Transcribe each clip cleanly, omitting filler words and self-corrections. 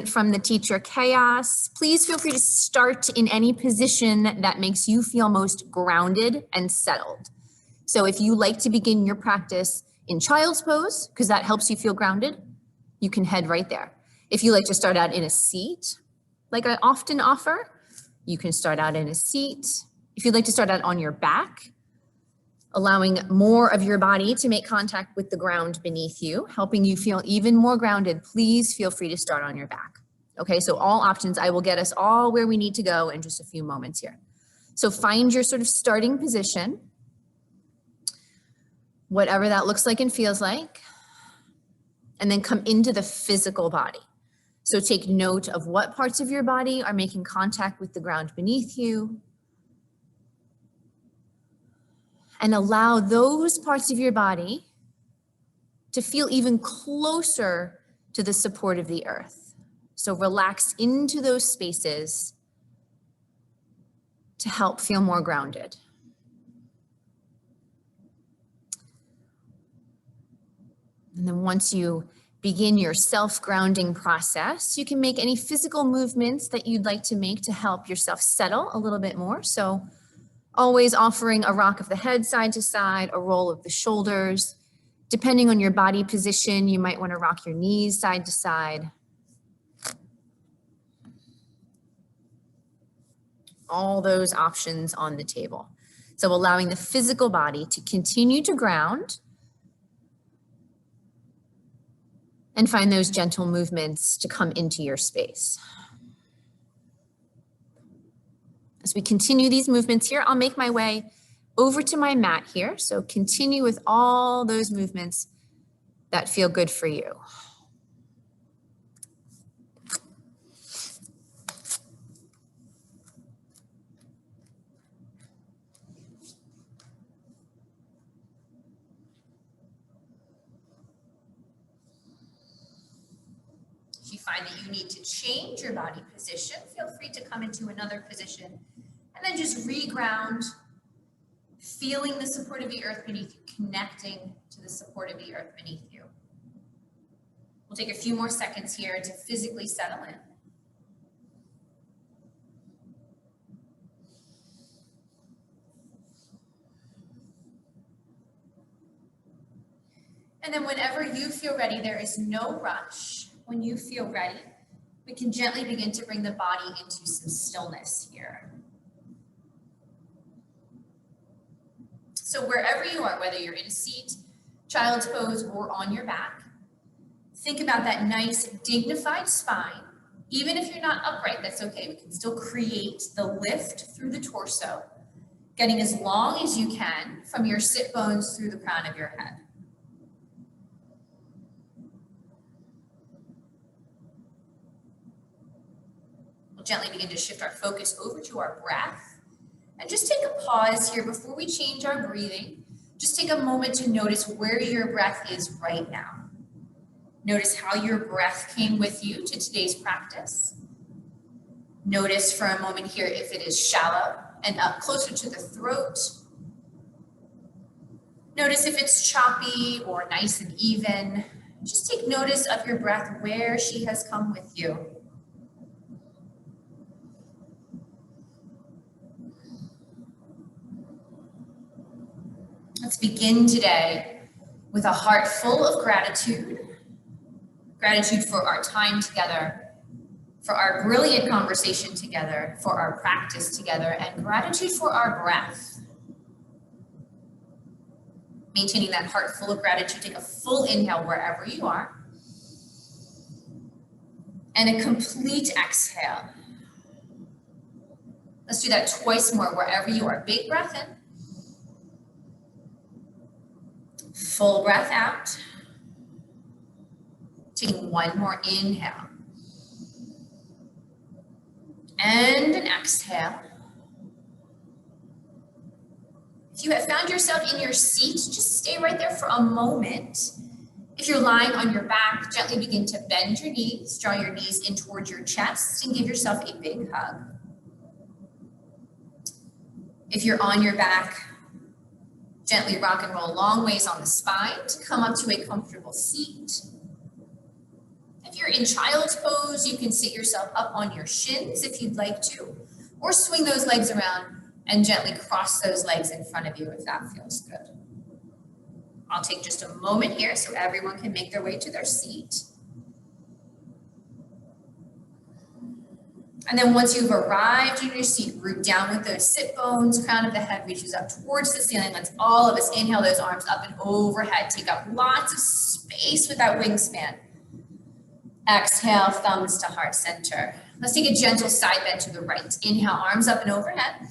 from the teacher Chaos. Please feel free to start in any position that makes you feel most grounded and settled. So if you like to begin your practice in child's pose, because that helps you feel grounded, you can head right there. If you like to start out in a seat, like I often offer, you can start out in a seat. If you'd like to start out on your back, allowing more of your body to make contact with the ground beneath you, helping you feel even more grounded, please feel free to start on your back. Okay, so all options. I will get us all where we need to go in just a few moments here. So find your sort of starting position, whatever that looks like and feels like, and then come into the physical body. So take note of what parts of your body are making contact with the ground beneath you, and allow those parts of your body to feel even closer to the support of the earth. So relax into those spaces to help feel more grounded. And then once you begin your self-grounding process, you can make any physical movements that you'd like to make to help yourself settle a little bit more. So always offering a rock of the head side to side, a roll of the shoulders. Depending on your body position, you might want to rock your knees side to side. All those options on the table. So allowing the physical body to continue to ground and find those gentle movements to come into your space. As we continue these movements here, I'll make my way over to my mat here. So continue with all those movements that feel good for you. If you find that you need to change your body position, feel free to come into another position and then just reground, feeling the support of the earth beneath you, connecting to the support of the earth beneath you. We'll take a few more seconds here to physically settle in. And then whenever you feel ready, there is no rush. When you feel ready, we can gently begin to bring the body into some stillness here. So wherever you are, whether you're in a seat, child's pose, or on your back, think about that nice dignified spine. Even if you're not upright, that's okay. We can still create the lift through the torso, getting as long as you can from your sit bones through the crown of your head. We'll gently begin to shift our focus over to our breath. And just take a pause here before we change our breathing. Just take a moment to notice where your breath is right now. Notice how your breath came with you to today's practice. Notice for a moment here if it is shallow and up closer to the throat. Notice if it's choppy or nice and even. Just take notice of your breath, where she has come with you. Let's begin today with a heart full of gratitude. Gratitude for our time together, for our brilliant conversation together, for our practice together, and gratitude for our breath. Maintaining that heart full of gratitude, take a full inhale wherever you are. And a complete exhale. Let's do that twice more wherever you are. Big breath in. Full breath out. Taking one more inhale. And an exhale. If you have found yourself in your seat, just stay right there for a moment. If you're lying on your back, gently begin to bend your knees, draw your knees in towards your chest, and give yourself a big hug. If you're on your back, gently rock and roll long ways on the spine to come up to a comfortable seat. If Here in child's pose, you can sit yourself up on your shins if you'd like to, or swing those legs around and gently cross those legs in front of you if that feels good. I'll take just a moment here so everyone can make their way to their seat. And then once you've arrived in your seat, root down with those sit bones, crown of the head reaches up towards the ceiling. Let's all of us inhale those arms up and overhead. Take up lots of space with that wingspan. Exhale, thumbs to heart center. Let's take a gentle side bend to the right. Inhale, arms up and overhead.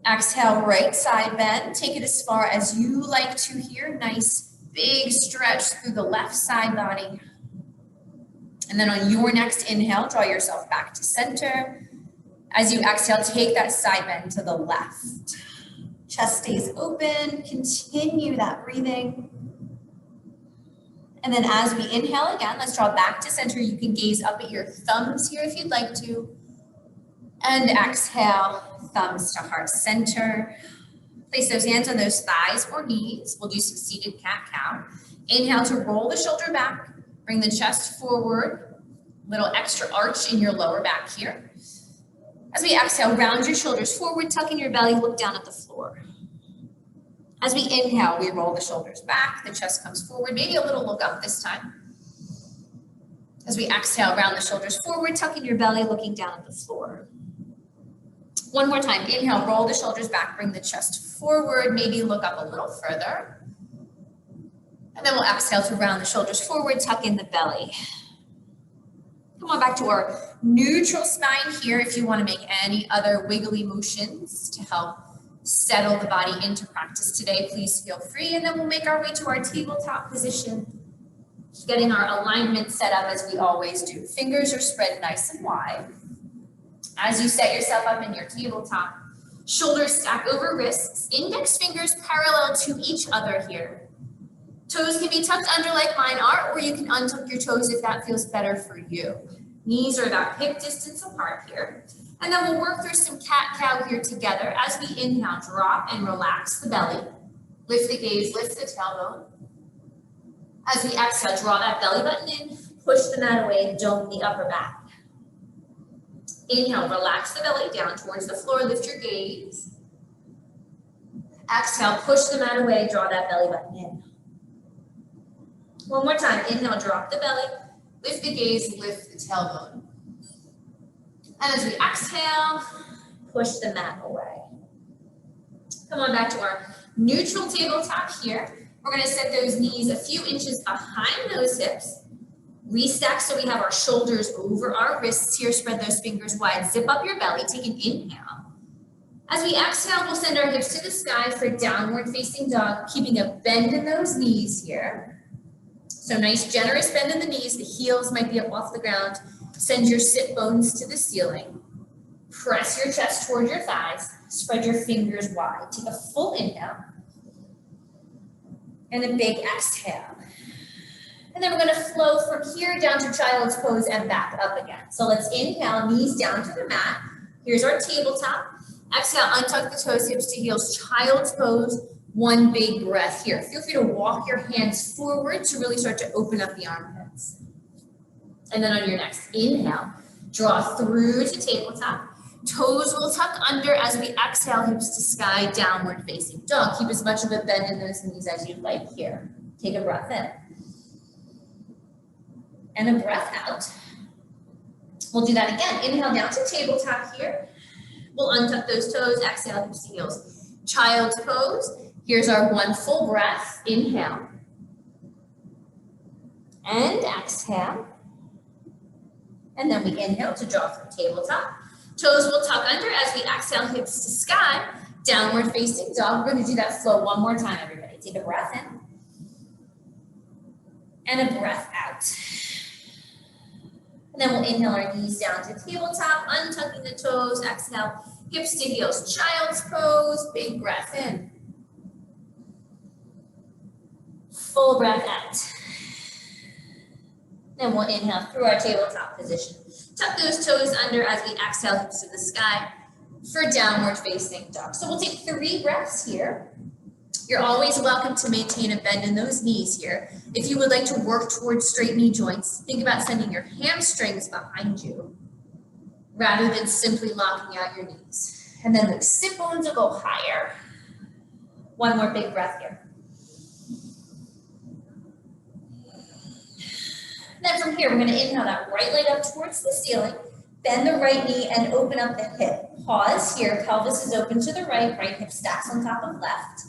Exhale, right side bend. Take it as far as you like to here. Nice big stretch through the left side body. And then on your next inhale, draw yourself back to center. As you exhale, take that side bend to the left. Chest stays open. Continue that breathing. And then as we inhale again, let's draw back to center. You can gaze up at your thumbs here if you'd like to. And exhale, thumbs to heart center. Place those hands on those thighs or knees. We'll do some seated cat-cow. Inhale to roll the shoulder back. Bring the chest forward. Little extra arch in your lower back here. As we exhale, round your shoulders forward, tuck in your belly, look down at the floor. As we inhale, we roll the shoulders back, the chest comes forward, maybe a little look up this time. As we exhale, round the shoulders forward, tuck in your belly, looking down at the floor. One more time, inhale, roll the shoulders back, bring the chest forward, maybe look up a little further. And then we'll exhale to round the shoulders forward, tuck in the belly. Come on back to our neutral spine here if you want to make any other wiggly motions to help settle the body into practice today, please feel free. And then we'll make our way to our tabletop position, getting our alignment set up as we always do. Fingers are spread nice and wide. As you set yourself up in your tabletop, shoulders stack over wrists, index fingers parallel to each other here. Toes can be tucked under like mine are, or you can untuck your toes if that feels better for you. Knees are about hip distance apart here. And then we'll work through some cat-cow here together. As we inhale, drop and relax the belly. Lift the gaze, lift the tailbone. As we exhale, draw that belly button in, push the mat away, dome the upper back. Inhale, relax the belly down towards the floor, lift your gaze. Exhale, push the mat away, draw that belly button in. One more time, inhale, drop the belly, lift the gaze, lift the tailbone. And as we exhale, push the mat away. Come on back to our neutral tabletop here. We're going to set those knees a few inches behind those hips. Restack so we have our shoulders over our wrists here. Spread those fingers wide. Zip up your belly. Take an inhale. As we exhale, we'll send our hips to the sky for downward facing dog, keeping a bend in those knees here. So nice generous bend in the knees. The heels might be up off the ground. Send your sit bones to the ceiling. Press your chest toward your thighs. Spread your fingers wide. Take a full inhale. And a big exhale. And then we're going to flow from here down to child's pose and back up again. So let's inhale, knees down to the mat. Here's our tabletop. Exhale, untuck the toes, hips to heels, child's pose. One big breath here. Feel free to walk your hands forward to really start to open up the armpits. And then on your next inhale, draw through to tabletop. Toes will tuck under as we exhale, hips to sky, downward facing dog. Keep as much of a bend in those knees as you'd like here. Take a breath in. And a breath out. We'll do that again. Inhale down to tabletop here. We'll untuck those toes, exhale, hips to heels. Child's pose. Here's our one full breath. Inhale. And exhale. And then we inhale to draw from tabletop. Toes will tuck under as we exhale, hips to sky, downward facing dog. We're going to do that flow one more time, everybody. Take a breath in. And a breath out. And then we'll inhale our knees down to tabletop, untucking the toes, exhale, hips to heels, child's pose, big breath in. Full breath out. Then we'll inhale through our tabletop position. Tuck those toes under as we exhale, hips to the sky for downward facing dog. So we'll take 3 breaths here. You're always welcome to maintain a bend in those knees here. If you would like to work towards straight knee joints, think about sending your hamstrings behind you rather than simply locking out your knees. And then the sit bones will go higher. One more big breath here. Then from here, we're going to inhale that right leg up towards the ceiling, bend the right knee and open up the hip. Pause here, pelvis is open to the right hip stacks on top of left.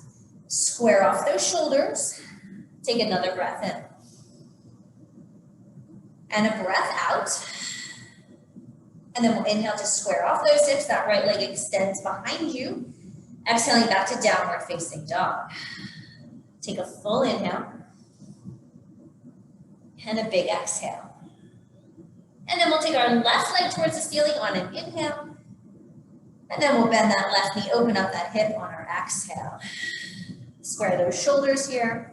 Square off those shoulders. Take another breath in. And a breath out. And then we'll inhale to square off those hips. That right leg extends behind you. Exhaling back to downward facing dog. Take a full inhale. And a big exhale. And then we'll take our left leg towards the ceiling on an inhale. And then we'll bend that left knee, open up that hip on our exhale. Square those shoulders here.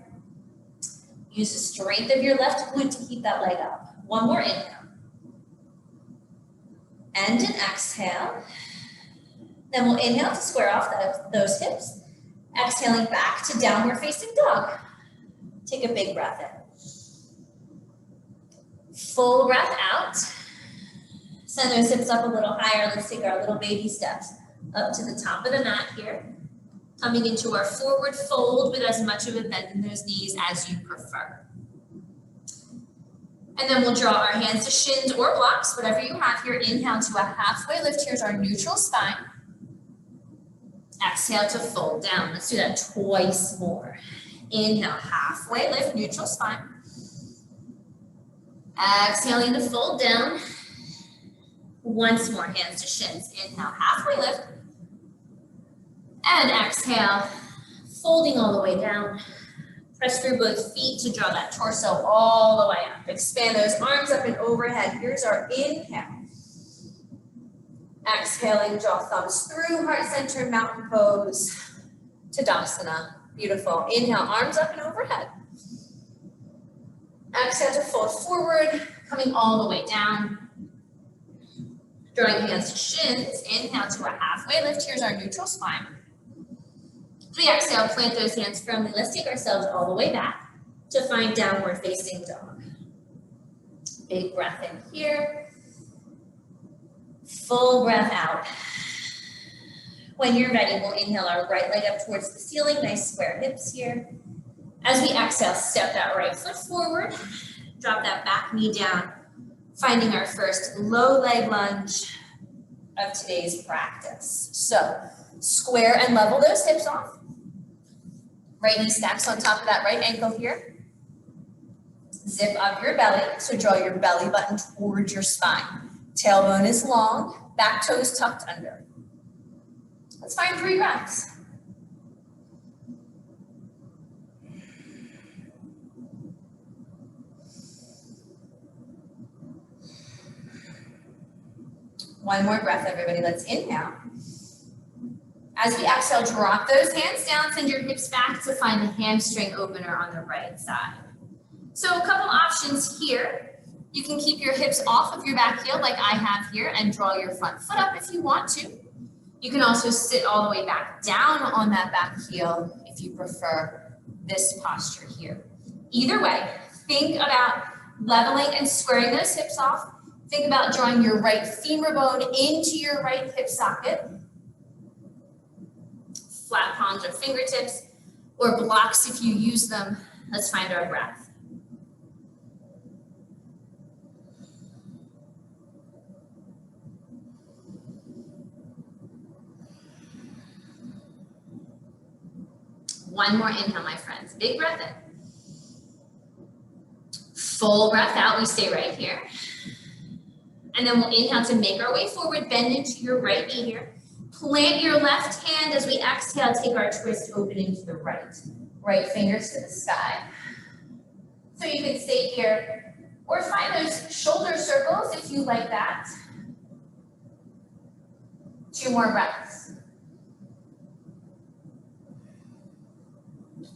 Use the strength of your left glute to keep that leg up. One more inhale. And an exhale. Then we'll inhale to square off those hips. Exhaling back to downward facing dog. Take a big breath in. Full breath out. Send those hips up a little higher. Let's take our little baby steps up to the top of the mat here. Coming into our forward fold with as much of a bend in those knees as you prefer. And then we'll draw our hands to shins or blocks, whatever you have here. Inhale to a halfway lift. Here's our neutral spine. Exhale to fold down. Let's do that twice more. Inhale, halfway lift, neutral spine. Exhaling to fold down. Once more, hands to shins. Inhale, halfway lift. And exhale, folding all the way down. Press through both feet to draw that torso all the way up. Expand those arms up and overhead. Here's our inhale. Exhaling, draw thumbs through, heart center, mountain pose, Tadasana. Beautiful. Inhale, arms up and overhead. Exhale to fold forward, coming all the way down. Drawing hands to shins. Inhale to a halfway lift. Here's our neutral spine. As we exhale, plant those hands firmly. Let's take ourselves all the way back to find downward facing dog. Big breath in here. Full breath out. When you're ready, we'll inhale our right leg up towards the ceiling. Nice square hips here. As we exhale, step that right foot forward. Drop that back knee down. Finding our first low leg lunge of today's practice. So square and level those hips off. Right knee stacks on top of that right ankle here. Zip up your belly, so draw your belly button towards your spine. Tailbone is long, back toes tucked under. Let's find 3 breaths. One more breath, everybody. Let's inhale. As we exhale, drop those hands down, send your hips back to find the hamstring opener on the right side. So a couple options here. You can keep your hips off of your back heel like I have here and draw your front foot up if you want to. You can also sit all the way back down on that back heel if you prefer this posture here. Either way, think about leveling and squaring those hips off. Think about drawing your right femur bone into your right hip socket. Flat palms or fingertips, or blocks if you use them. Let's find our breath. One more inhale, my friends. Big breath in. Full breath out. We stay right here. And then we'll inhale to make our way forward. Bend into your right knee here. Plant your left hand as we exhale. Take our twist opening to the right. Right fingers to the sky. So you can stay here or find those shoulder circles if you like that. 2 more breaths.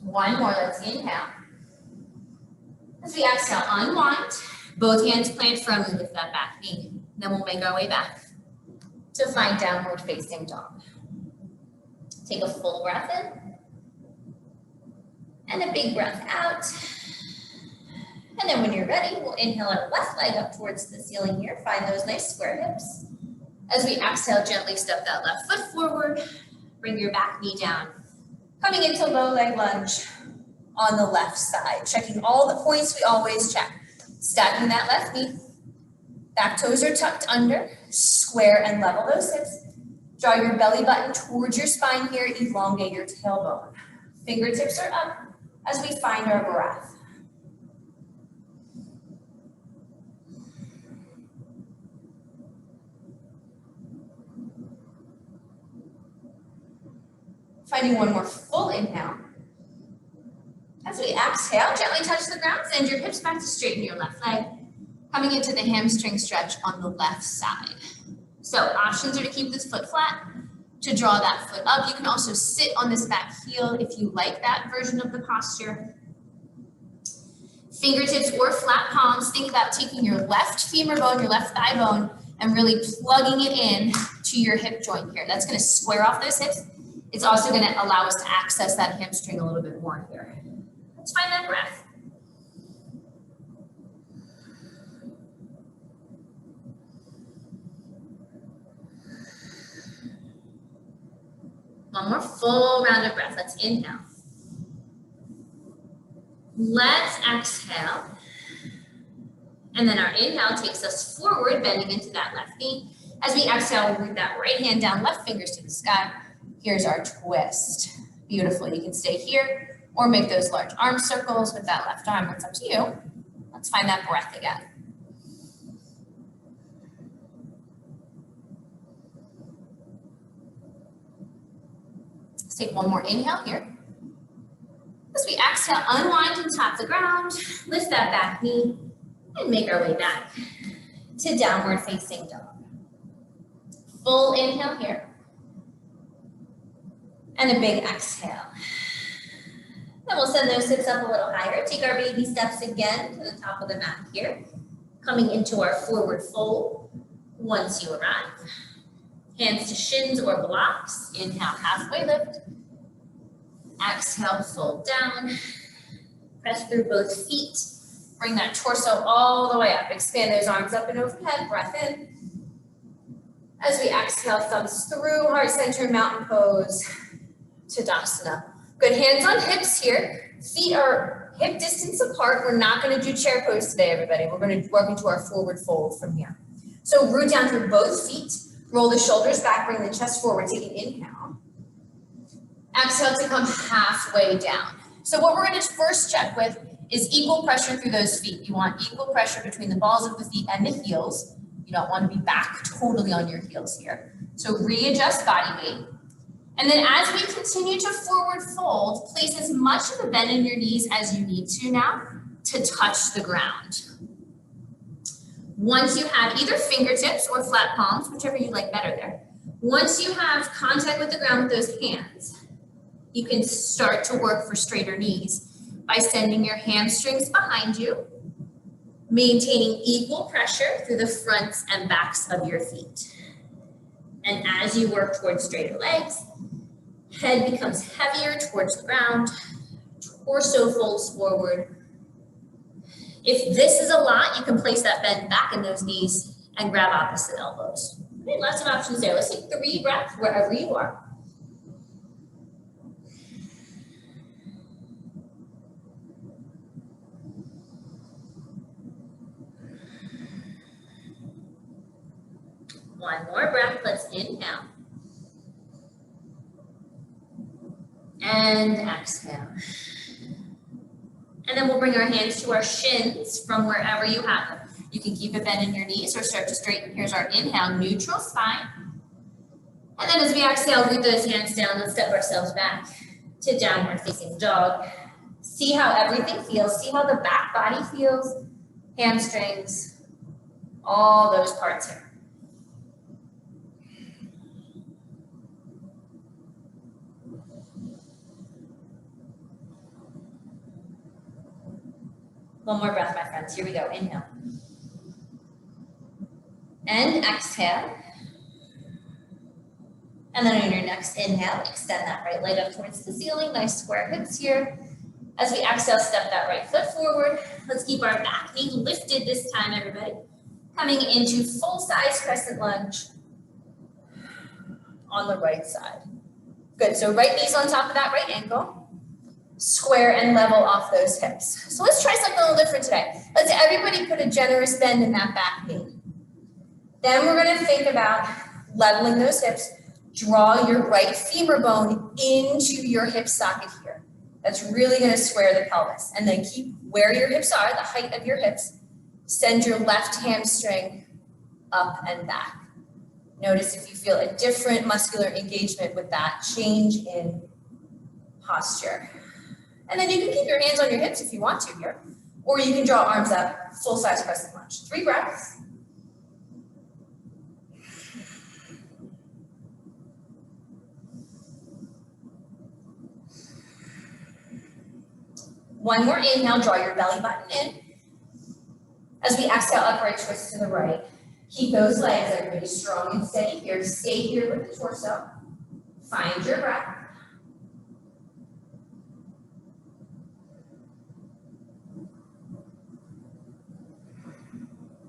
1 more. Let's inhale. As we exhale, unwind. Both hands plant firmly with that back knee. Then we'll make our way back to find downward facing dog. Take a full breath in. And a big breath out. And then when you're ready, we'll inhale our left leg up towards the ceiling here. Find those nice square hips. As we exhale, gently step that left foot forward. Bring your back knee down. Coming into low leg lunge on the left side. Checking all the points we always check. Stacking that left knee. Back toes are tucked under. Square and level those hips. Draw your belly button towards your spine here. Elongate your tailbone. Fingertips are up as we find our breath. Finding one more full inhale. As we exhale, gently touch the ground, send your hips back to straighten your left leg. Coming into the hamstring stretch on the left side. So options are to keep this foot flat, to draw that foot up. You can also sit on this back heel if you like that version of the posture. Fingertips or flat palms, think about taking your left femur bone, your left thigh bone, and really plugging it in to your hip joint here. That's going to square off those hips. It's also going to allow us to access that hamstring a little bit more here. Let's find that breath. One more full round of breath. Let's inhale. Let's exhale. And then our inhale takes us forward, bending into that left knee. As we exhale, we'll root that right hand down, left fingers to the sky. Here's our twist. Beautiful. You can stay here or make those large arm circles with that left arm. It's up to you. Let's find that breath again. Let's take one more inhale here. As we exhale, unwind and tap the ground, lift that back knee, and make our way back to downward facing dog. Full inhale here. And a big exhale. Then we'll send those hips up a little higher. Take our baby steps again to the top of the mat here. Coming into our forward fold once you arrive. Hands to shins or blocks. Inhale, halfway lift. Exhale, fold down. Press through both feet. Bring that torso all the way up. Expand those arms up and overhead. Breath in. As we exhale, thumbs through, heart center, mountain pose, Tadasana. Good, hands on hips here. Feet are hip distance apart. We're not going to do chair pose today, everybody. We're going to work into our forward fold from here. So root down through both feet. Roll the shoulders back, bring the chest forward, take an inhale. Exhale to come halfway down. So what we're going to first check with is equal pressure through those feet. You want equal pressure between the balls of the feet and the heels. You don't want to be back totally on your heels here. So readjust body weight. And then as we continue to forward fold, place as much of a bend in your knees as you need to now to touch the ground. Once you have either fingertips or flat palms, whichever you like better there. Once you have contact with the ground with those hands, you can start to work for straighter knees by sending your hamstrings behind you, maintaining equal pressure through the fronts and backs of your feet. And as you work towards straighter legs, head becomes heavier towards the ground, torso folds forward. If this is a lot, you can place that bend back in those knees and grab opposite elbows. Okay, lots of options there. Let's take 3 breaths wherever you are. One more breath, let's inhale. And exhale. And then we'll bring our hands to our shins from wherever you have them. You can keep a bend in your knees or start to straighten. Here's our inhale, neutral spine. And then as we exhale, root those hands down and step ourselves back to downward facing dog. See how everything feels. See how the back body feels, hamstrings, all those parts here. One more breath, my friends. Here we go. Inhale. And exhale. And then on your next inhale, extend that right leg up towards the ceiling. Nice square hips here. As we exhale, step that right foot forward. Let's keep our back knee lifted this time, everybody. Coming into full-size crescent lunge on the right side. Good, so right knee's on top of that right ankle. Square and level off those hips. So let's try something a little different today. Let's everybody put a generous bend in that back knee. Then we're gonna think about leveling those hips. Draw your right femur bone into your hip socket here. That's really gonna square the pelvis. And then keep where your hips are, the height of your hips. Send your left hamstring up and back. Notice if you feel a different muscular engagement with that change in posture. And then you can keep your hands on your hips if you want to here, or you can draw arms up, full-size crescent lunge. 3 breaths. One more inhale, draw your belly button in. As we exhale, upright twist to the right. Keep those legs, everybody, strong and steady here. Stay here with the torso. Find your breath.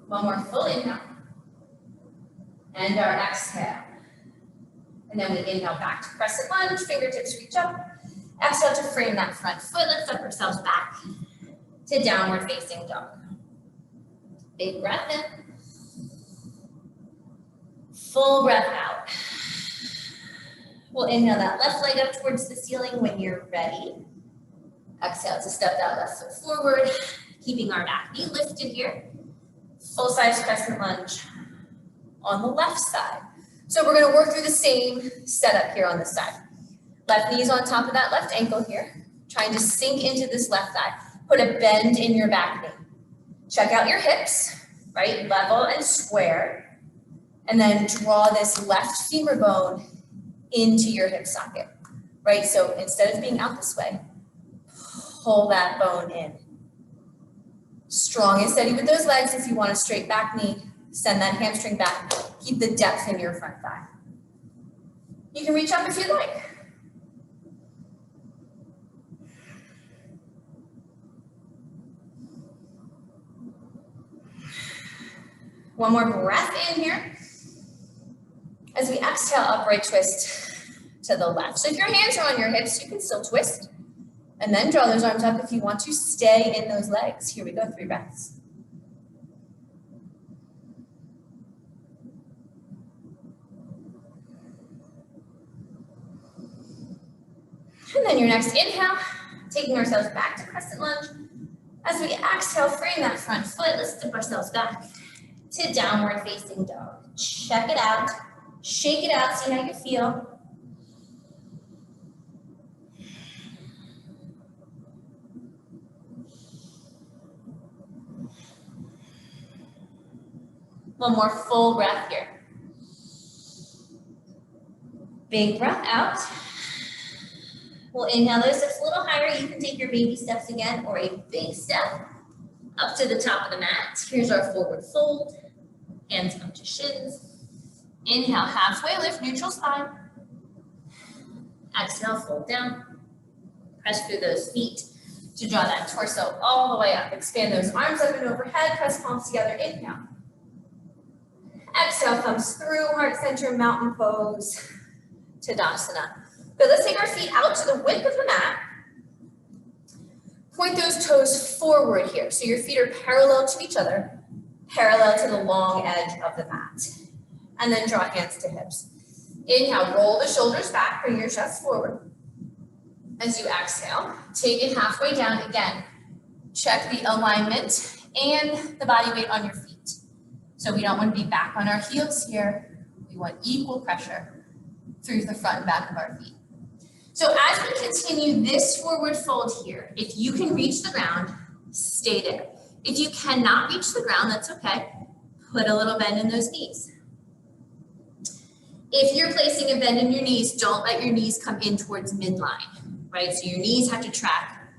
One more full inhale. And our exhale. And then we inhale back to crescent lunge, fingertips reach up. Exhale to frame that front foot, lift up ourselves back to downward facing dog. Big breath in. Full breath out. We'll inhale that left leg up towards the ceiling when you're ready. Exhale to step that left foot forward, keeping our back knee lifted here. Full-size crescent lunge on the left side. So we're gonna work through the same setup here on this side. Left knee's on top of that left ankle here, trying to sink into this left thigh. Put a bend in your back knee. Check out your hips, right? Level and square. And then draw this left femur bone into your hip socket, right? So instead of being out this way, pull that bone in. Strong and steady with those legs. If you want a straight back knee, send that hamstring back. Keep the depth in your front thigh. You can reach up if you'd like. One more breath in here. As we exhale, upright twist to the left. So if your hands are on your hips, you can still twist. And then draw those arms up if you want to. Stay in those legs. Here we go, 3 breaths. And then your next inhale, taking ourselves back to crescent lunge. As we exhale, frame that front foot. Let's step ourselves back to downward facing dog. Check it out. Shake it out. See how you feel. One more full breath here. Big breath out. We'll inhale those steps a little higher. You can take your baby steps again or a big step up to the top of the mat. Here's our forward fold. Hands come to shins. Inhale, halfway lift, neutral spine. Exhale, fold down. Press through those feet to draw that torso all the way up. Expand those arms up and overhead. Press palms together. Inhale. Exhale comes through, heart center, mountain pose, Tadasana. Good, let's take our feet out to the width of the mat. Point those toes forward here. So your feet are parallel to each other, parallel to the long edge of the mat. And then draw hands to hips. Inhale, roll the shoulders back, bring your chest forward. As you exhale, take it halfway down again. Check the alignment and the body weight on your feet. So we don't want to be back on our heels here. We want equal pressure through the front and back of our feet. So as we continue this forward fold here, if you can reach the ground, stay there. If you cannot reach the ground, that's okay. Put a little bend in those knees. If you're placing a bend in your knees, don't let your knees come in towards midline, right? So your knees have to track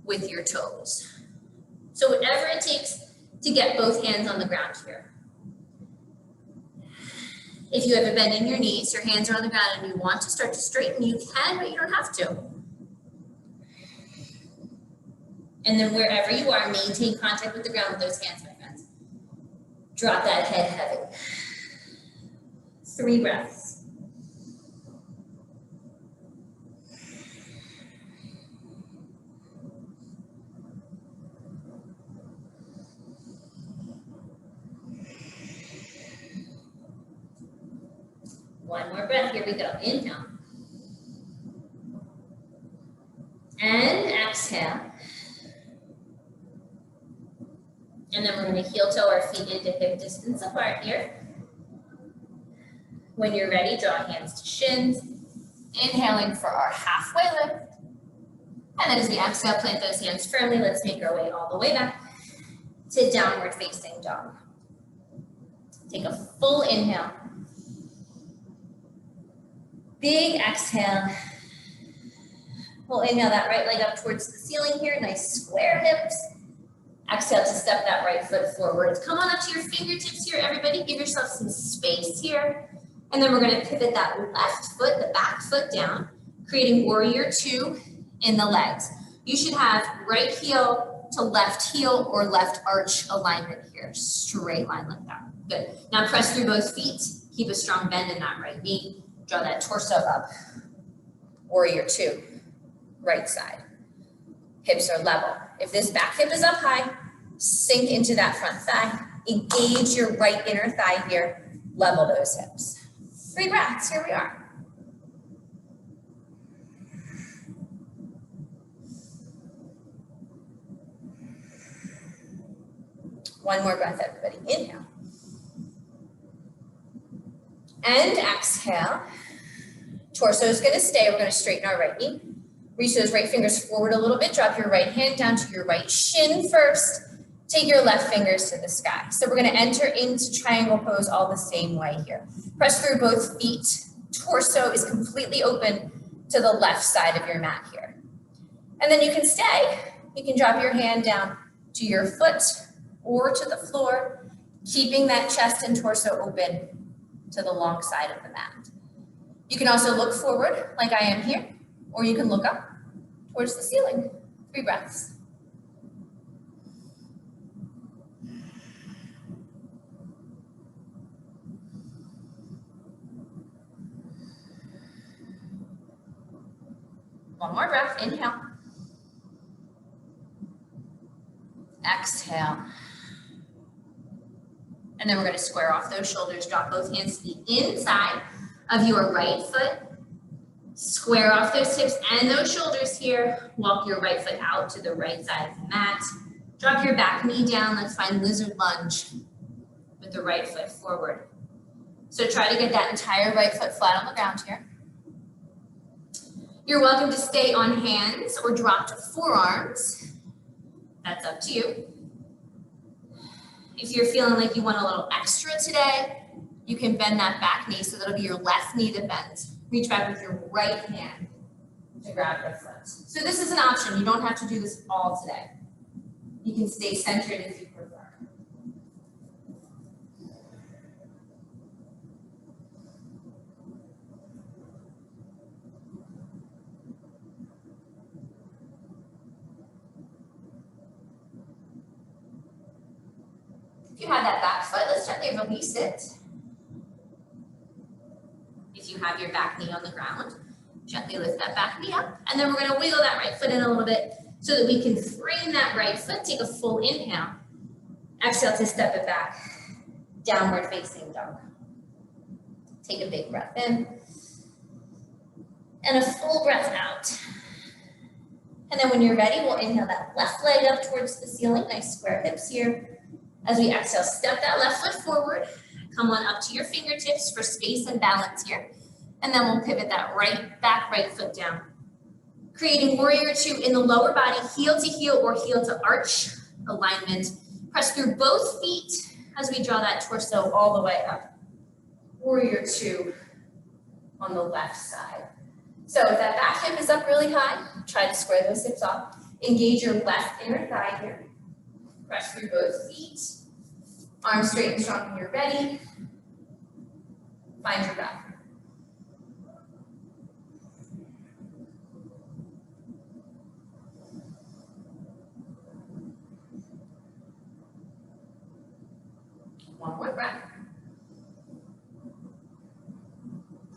with your toes. So whatever it takes to get both hands on the ground here. If you have a bend in your knees, your hands are on the ground and you want to start to straighten, you can, but you don't have to. And then wherever you are, maintain contact with the ground with those hands, my friends. Drop that head heavy. 3 breaths. One more breath, here we go. Inhale. And exhale. And then we're going to heel toe our feet into hip distance apart here. When you're ready, draw hands to shins. Inhaling for our halfway lift. And then as we exhale, plant those hands firmly. Let's make our way all the way back to downward facing dog. Take a full inhale. Big exhale. We'll inhale that right leg up towards the ceiling here. Nice square hips. Exhale to step that right foot forward. Come on up to your fingertips here, everybody. Give yourself some space here. And then we're going to pivot that left foot, the back foot down, creating warrior 2 in the legs. You should have right heel to left heel or left arch alignment here. Straight line like that. Good. Now press through both feet. Keep a strong bend in that right knee. Draw that torso up. Warrior 2, right side. Hips are level. If this back hip is up high, sink into that front thigh. Engage your right inner thigh here. Level those hips. 3 breaths, here we are. One more breath, everybody. Inhale. And exhale. Torso is going to stay. We're going to straighten our right knee. Reach those right fingers forward a little bit. Drop your right hand down to your right shin first. Take your left fingers to the sky. So we're going to enter into triangle pose all the same way here. Press through both feet. Torso is completely open to the left side of your mat here. And then you can stay. You can drop your hand down to your foot or to the floor, keeping that chest and torso open to the long side of the mat. You can also look forward like I am here, or you can look up towards the ceiling. 3 breaths. One more breath, inhale. Exhale. And then we're going to square off those shoulders, drop both hands to the inside of your right foot. Square off those hips and those shoulders here. Walk your right foot out to the right side of the mat. Drop your back knee down. Let's find lizard lunge with the right foot forward. So try to get that entire right foot flat on the ground here. You're welcome to stay on hands or drop to forearms. That's up to you. If you're feeling like you want a little extra today, you can bend that back knee so that'll be your left knee that bends. Reach back with your right hand to grab your foot. So this is an option. You don't have to do this all today. You can stay centered if you prefer. If you have that back foot, let's gently release it. If you have your back knee on the ground, gently lift that back knee up. And then we're going to wiggle that right foot in a little bit so that we can frame that right foot. Take a full inhale. Exhale to step it back. Downward facing dog. Take a big breath in. And a full breath out. And then when you're ready, we'll inhale that left leg up towards the ceiling. Nice square hips here. As we exhale, step that left foot forward. Come on up to your fingertips for space and balance here. And then we'll pivot that right foot down. Creating warrior 2 in the lower body, heel to heel or heel to arch alignment. Press through both feet as we draw that torso all the way up. Warrior 2 on the left side. So if that back hip is up really high, try to square those hips off. Engage your left inner thigh here. Press through both feet. Arms straight and strong when you're ready. Find your breath.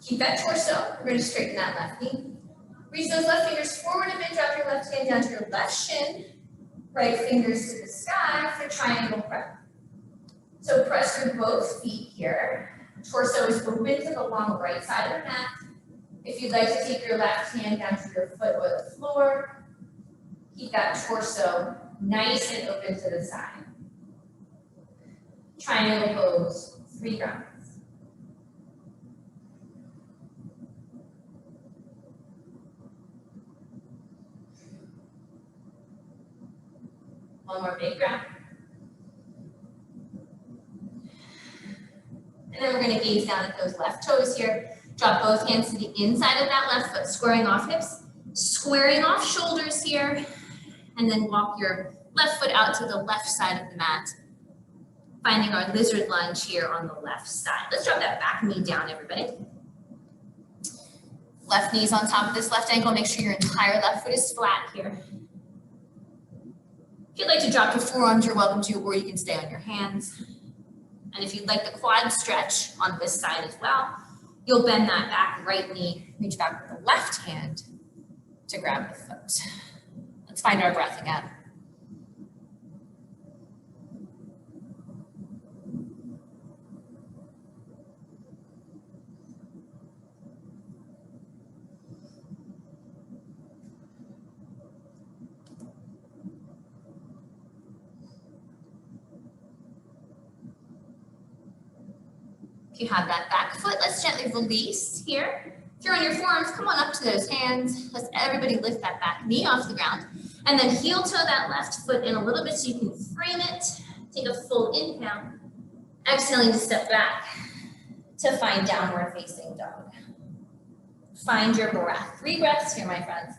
Keep that torso. We're going to straighten that left knee. Reach those left fingers forward a bit. Drop your left hand down to your left shin. Right fingers to the sky for triangle prep. So press through both feet here. Torso is open to the long right side of the mat. If you'd like to take your left hand down to your foot or the floor, keep that torso nice and open to the side. Triangle pose, 3 rounds. One more big round. And then we're going to gaze down at those left toes here. Drop both hands to the inside of that left foot, squaring off hips, squaring off shoulders here, and then walk your left foot out to the left side of the mat, finding our lizard lunge here on the left side. Let's drop that back knee down, everybody. Left knee's on top of this left ankle. Make sure your entire left foot is flat here. If you'd like to drop your forearms, you're welcome to, or you can stay on your hands. And if you'd like the quad stretch on this side as well, you'll bend that back right knee, reach back with the left hand to grab the foot. Let's find our breath again. If you have that back foot, let's gently release here. If you're on your forearms, come on up to those hands. Let's everybody lift that back knee off the ground. And then heel toe that left foot in a little bit so you can frame it. Take a full inhale. Exhaling to step back to find downward facing dog. Find your breath. 3 breaths here, my friends.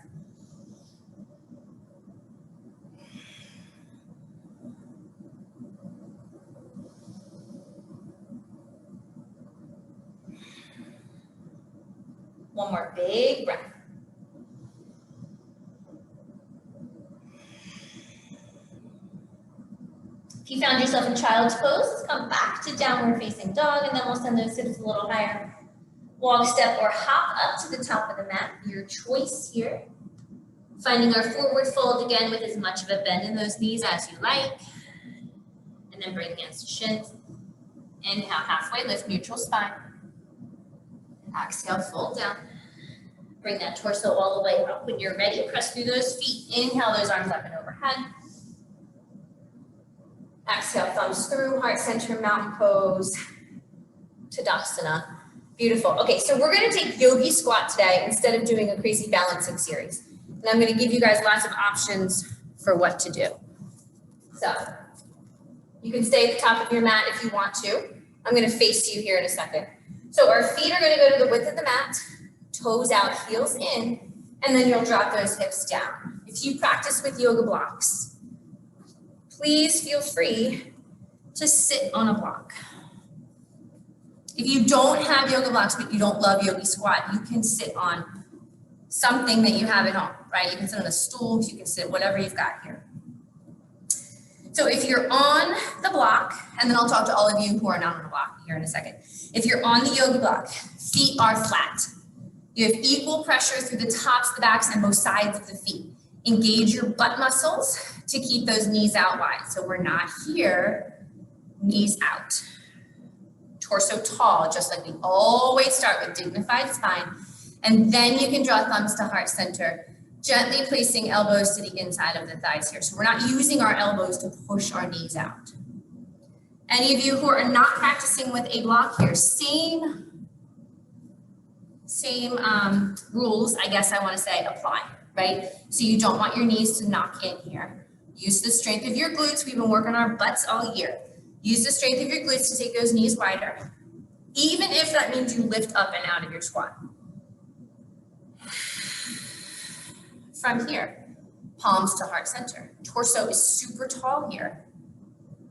One more big breath. If you found yourself in child's pose, let's come back to downward facing dog, and then we'll send those hips a little higher. Walk, step, or hop up to the top of the mat, your choice here. Finding our forward fold again with as much of a bend in those knees as you like. And then bring hands to shins. Inhale, halfway lift, neutral spine. Exhale, fold down. Bring that torso all the way up. When you're ready, press through those feet. Inhale, those arms up and overhead. Exhale, thumbs through, heart center, mountain pose, Tadasana. Beautiful. Okay, so we're going to take yogi squat today instead of doing a crazy balancing series. And I'm going to give you guys lots of options for what to do. So you can stay at the top of your mat if you want to. I'm going to face you here in a second. So our feet are going to go to the width of the mat, toes out, heels in, and then you'll drop those hips down. If you practice with yoga blocks, please feel free to sit on a block. If you don't have yoga blocks, but you don't love yogi squat, you can sit on something that you have at home, right? You can sit on a stool, you can sit whatever you've got here. So if you're on the block, and then I'll talk to all of you who are not on the block here in a second. If you're on the yoga block, feet are flat. You have equal pressure through the tops, the backs, and both sides of the feet. Engage your butt muscles to keep those knees out wide. So we're not here, knees out. Torso tall, just like we always start with dignified spine. And then you can draw thumbs to heart center, gently placing elbows to the inside of the thighs here. So we're not using our elbows to push our knees out. Any of you who are not practicing with a block here, same rules, I guess I want to say, apply, right? So you don't want your knees to knock in here. Use the strength of your glutes. We've been working our butts all year. Use the strength of your glutes to take those knees wider, even if that means you lift up and out of your squat. From here, palms to heart center. Torso is super tall here.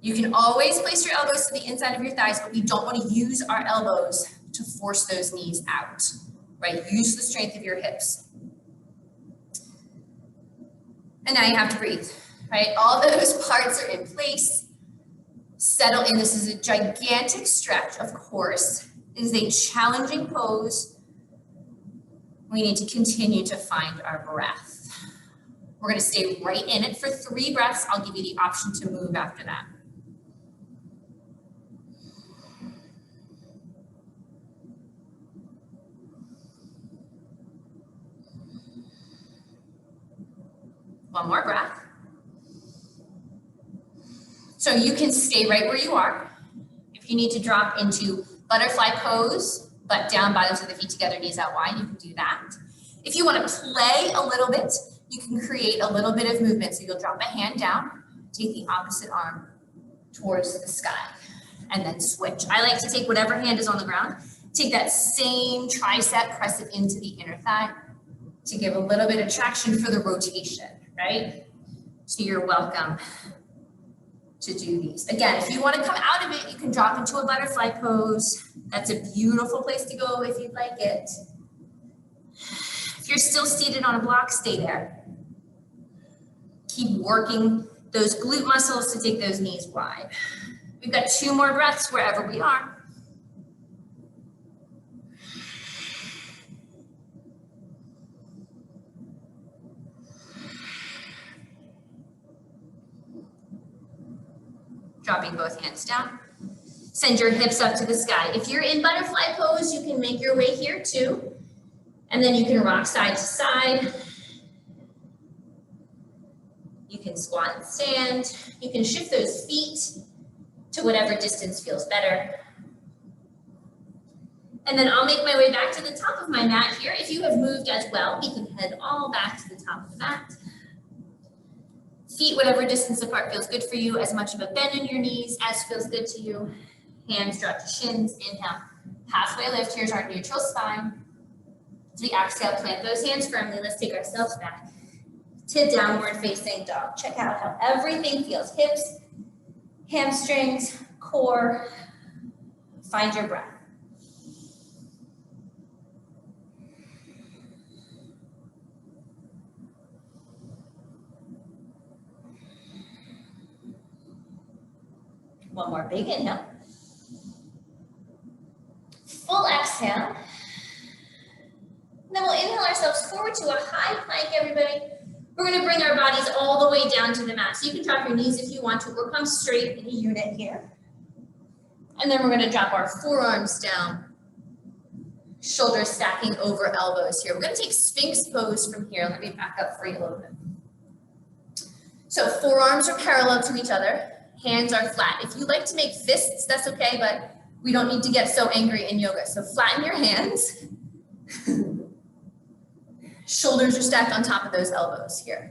You can always place your elbows to the inside of your thighs, but we don't want to use our elbows to force those knees out, right? Use the strength of your hips. And now you have to breathe, right? All those parts are in place. Settle in. This is a gigantic stretch, of course. It is a challenging pose We need to continue to find our breath. We're going to stay right in it for 3 breaths. I'll give you the option to move after that. One more breath. So you can stay right where you are. If you need to drop into butterfly pose, butt down, bottoms of the feet together, knees out wide, you can do that. If you want to play a little bit, you can create a little bit of movement. So you'll drop a hand down, take the opposite arm towards the sky, and then switch. I like to take whatever hand is on the ground, take that same tricep, press it into the inner thigh to give a little bit of traction for the rotation, right? So you're welcome to do these. Again, if you want to come out of it, you can drop into a butterfly pose. That's a beautiful place to go if you'd like it. If you're still seated on a block, stay there. Keep working those glute muscles to take those knees wide. We've got 2 more breaths wherever we are. Dropping both hands down. Send your hips up to the sky. If you're in butterfly pose, you can make your way here too. And then you can rock side to side. You can squat and stand. You can shift those feet to whatever distance feels better. And then I'll make my way back to the top of my mat here. If you have moved as well, we can head all back to the top of the mat. Feet, whatever distance apart feels good for you, as much of a bend in your knees as feels good to you. Hands drop to shins, inhale. Halfway lift, here's our neutral spine. As we exhale, plant those hands firmly. Let's take ourselves back to downward facing dog. Check out how everything feels. Hips, hamstrings, core. Find your breath. One more big inhale. Full exhale. And then we'll inhale ourselves forward to a high plank, everybody. We're going to bring our bodies all the way down to the mat. So you can drop your knees if you want to, or come straight in a unit here. And then we're going to drop our forearms down. Shoulders stacking over elbows here. We're going to take Sphinx pose from here. Let me back up for you a little bit. So forearms are parallel to each other. Hands are flat. If you like to make fists, that's okay, but we don't need to get so angry in yoga. So flatten your hands. Shoulders are stacked on top of those elbows here.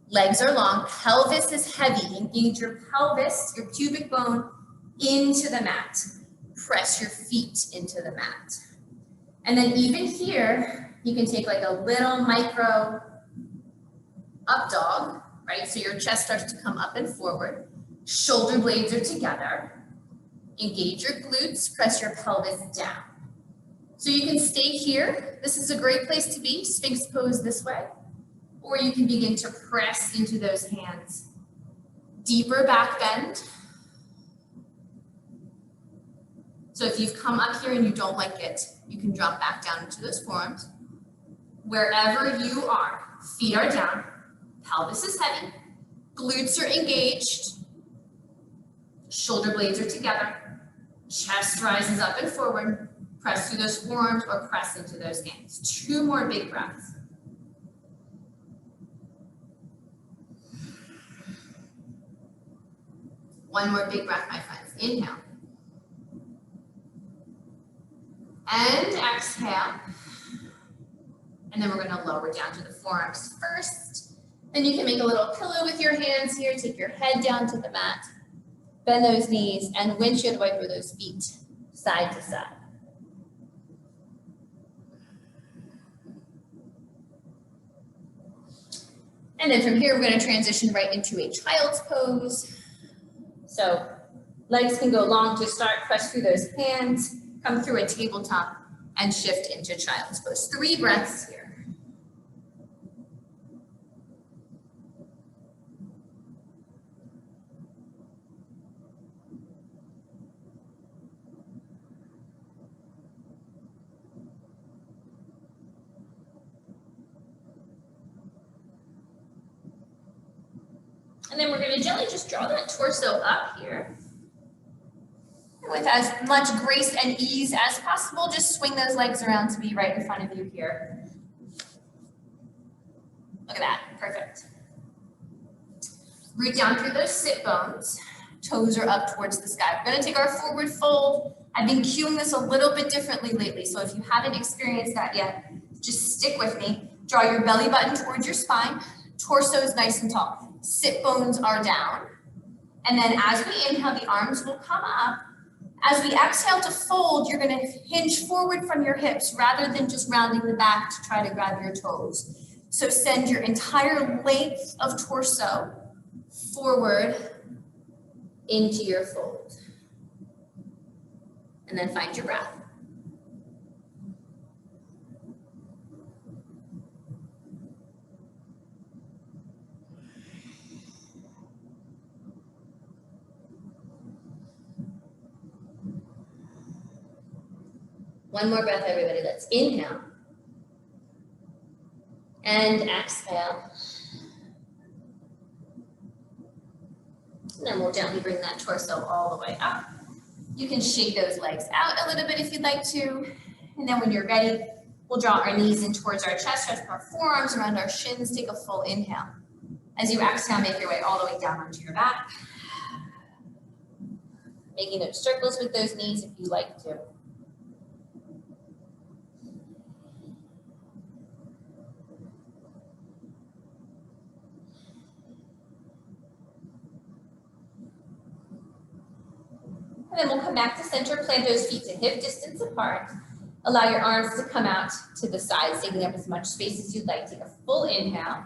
Legs are long, pelvis is heavy. Engage your pelvis, your pubic bone into the mat. Press your feet into the mat. And then even here, you can take like a little micro up dog, right? So your chest starts to come up and forward. Shoulder blades are together. Engage your glutes, press your pelvis down. So you can stay here. This is a great place to be, Sphinx pose this way. Or you can begin to press into those hands. Deeper back bend. So if you've come up here and you don't like it, you can drop back down into those forearms. Wherever you are, feet are down, pelvis is heavy, glutes are engaged, shoulder blades are together, chest rises up and forward, press through those forearms or press into those hands. 2 more big breaths. One more big breath, my friends. Inhale. And exhale. And then we're going to lower down to the forearms first. Then you can make a little pillow with your hands here. Take your head down to the mat. Bend those knees and windshield wiper those feet side to side. And then from here, we're going to transition right into a child's pose. So legs can go long to start, press through those hands, come through a tabletop, and shift into child's pose. 3 breaths here. And then we're going to gently just draw that torso up here. And with as much grace and ease as possible, just swing those legs around to be right in front of you here. Look at that, perfect. Root down through those sit bones. Toes are up towards the sky. We're going to take our forward fold. I've been cueing this a little bit differently lately, so if you haven't experienced that yet, just stick with me. Draw your belly button towards your spine. Torso is nice and tall. Sit bones are down. And then as we inhale, the arms will come up. As we exhale to fold, you're going to hinge forward from your hips rather than just rounding the back to try to grab your toes. So send your entire length of torso forward into your fold. And then find your breath. One more breath, everybody. Let's inhale. And exhale. And then we'll gently bring that torso all the way up. You can shake those legs out a little bit if you'd like to. And then when you're ready, we'll draw our knees in towards our chest, stretch our forearms around our shins, take a full inhale. As you exhale, make your way all the way down onto your back. Making those circles with those knees if you like to. And then we'll come back to center, plant those feet to hip distance apart. Allow your arms to come out to the sides, taking up as much space as you'd like. Take a full inhale.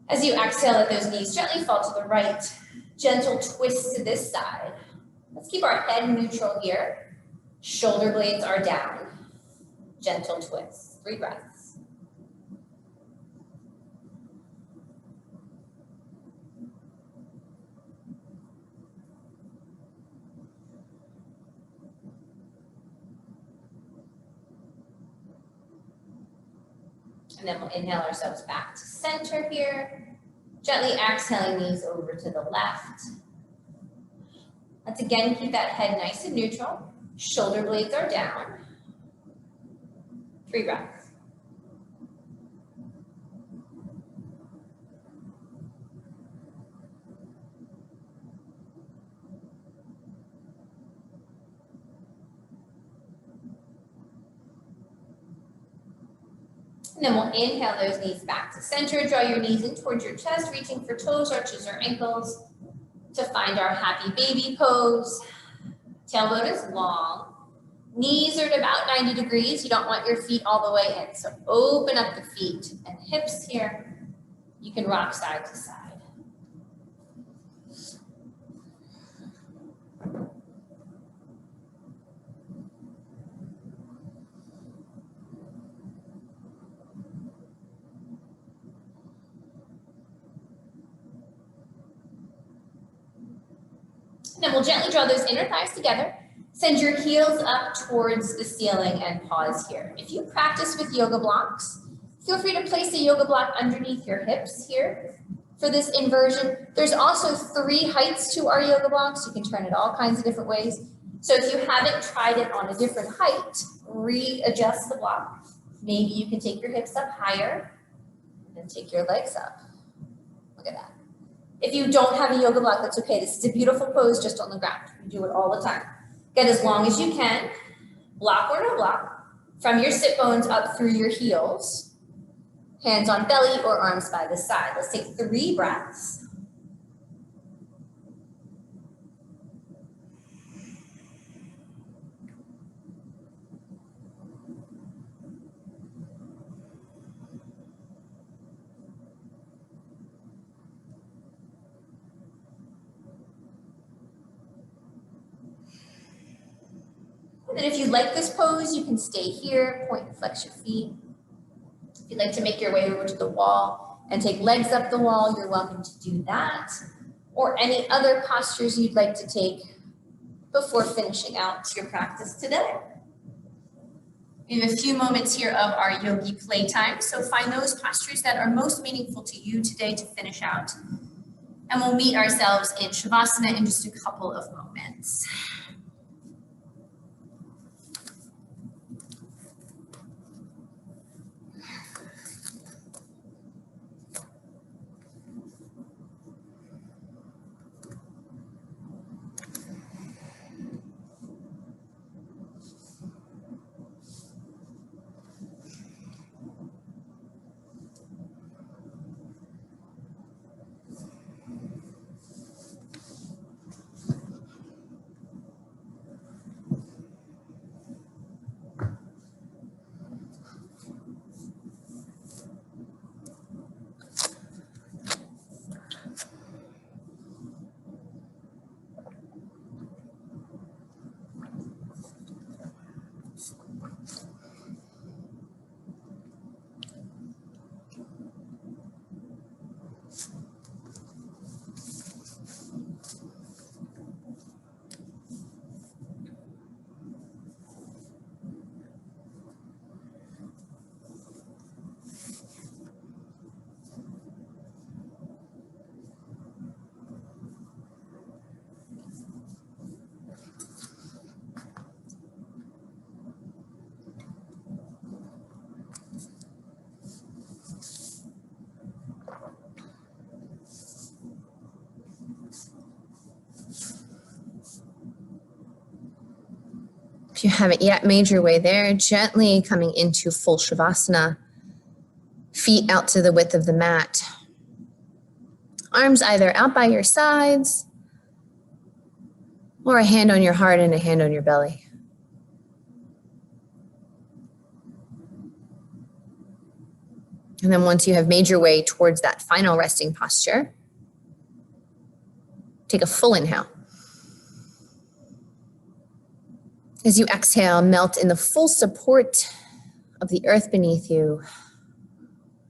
As you exhale, let those knees gently fall to the right. Gentle twist to this side. Let's keep our head neutral here. Shoulder blades are down. Gentle twist. 3 breaths. And then we'll inhale ourselves back to center here. Gently exhaling knees over to the left. Let's again keep that head nice and neutral. Shoulder blades are down. 3 breaths. And then we'll inhale those knees back to center. Draw your knees in towards your chest, reaching for toes, arches, or ankles to find our happy baby pose. Tailbone is long. Knees are at about 90 degrees. You don't want your feet all the way in. So open up the feet and hips here. You can rock side to side. And then we'll gently draw those inner thighs together. Send your heels up towards the ceiling and pause here. If you practice with yoga blocks, feel free to place a yoga block underneath your hips here for this inversion. There's also 3 heights to our yoga blocks. You can turn it all kinds of different ways. So if you haven't tried it on a different height, readjust the block. Maybe you can take your hips up higher and take your legs up. Look at that. If you don't have a yoga block, that's okay. This is a beautiful pose just on the ground. We do it all the time. Get as long as you can, block or no block, from your sit bones up through your heels, hands on belly or arms by the side. Let's take 3 breaths. And then if you like this pose, you can stay here, point and flex your feet. If you'd like to make your way over to the wall and take legs up the wall, you're welcome to do that. Or any other postures you'd like to take before finishing out your practice today. We have a few moments here of our yogi playtime, so find those postures that are most meaningful to you today to finish out. And we'll meet ourselves in Shavasana in just a couple of moments. If you haven't yet made your way there, gently coming into full Shavasana, feet out to the width of the mat. Arms either out by your sides or a hand on your heart and a hand on your belly. And then once you have made your way towards that final resting posture, take a full inhale. As you exhale, melt in the full support of the earth beneath you,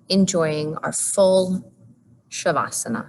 enjoying our full Shavasana.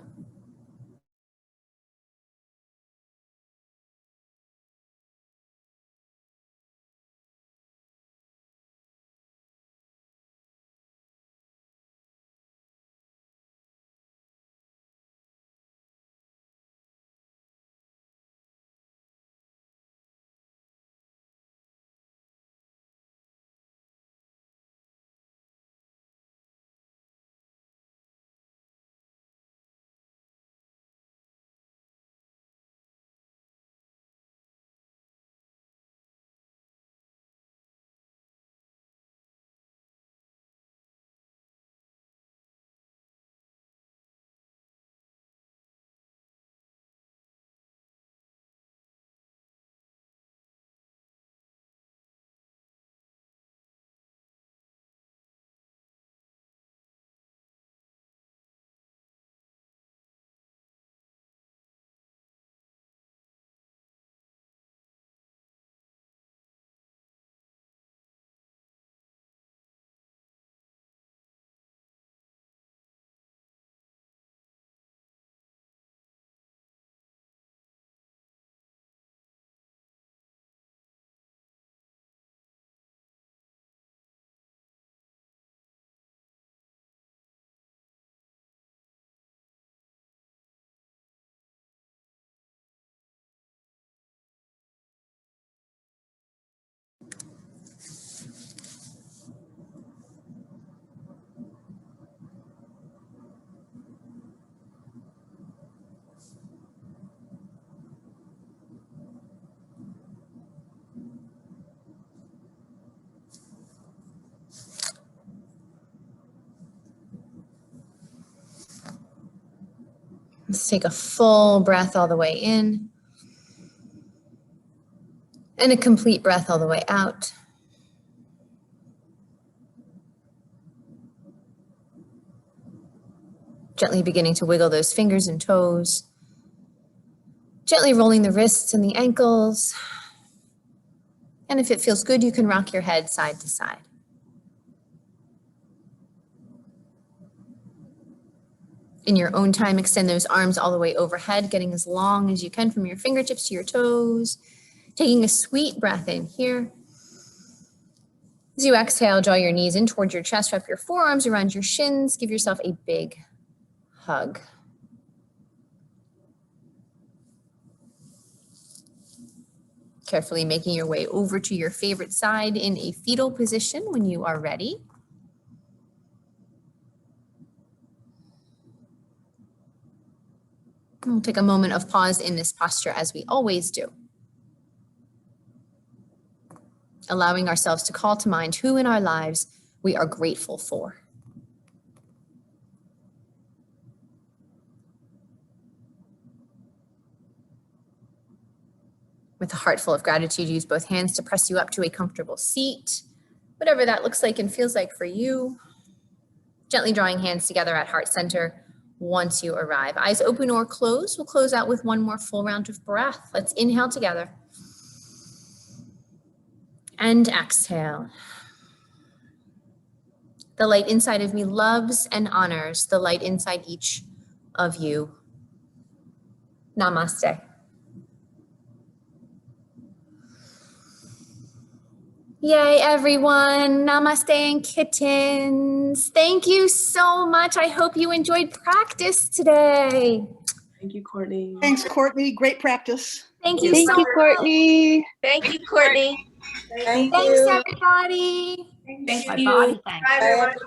Let's take a full breath all the way in and a complete breath all the way out. Gently beginning to wiggle those fingers and toes. Gently rolling the wrists and the ankles. And if it feels good, you can rock your head side to side. In your own time, extend those arms all the way overhead, getting as long as you can from your fingertips to your toes. Taking a sweet breath in here. As you exhale, draw your knees in towards your chest, wrap your forearms around your shins, give yourself a big hug. Carefully making your way over to your favorite side in a fetal position when you are ready. We'll take a moment of pause in this posture as we always do. Allowing ourselves to call to mind who in our lives we are grateful for. With a heart full of gratitude, use both hands to press you up to a comfortable seat, whatever that looks like and feels like for you. Gently drawing hands together at heart center once you arrive. Eyes open or closed. We'll close out with one more full round of breath. Let's inhale together. And exhale. The light inside of me loves and honors the light inside each of you. Namaste. Yay, everyone. Namaste and kittens. Thank you so much. I hope you enjoyed practice today. Thank you, Courtney. Thanks, Courtney. Great practice. Thank you Thank so you, much. Courtney. Thank you, Courtney. Thank Thanks, everybody. Thank My you. body thanks. Bye, everyone.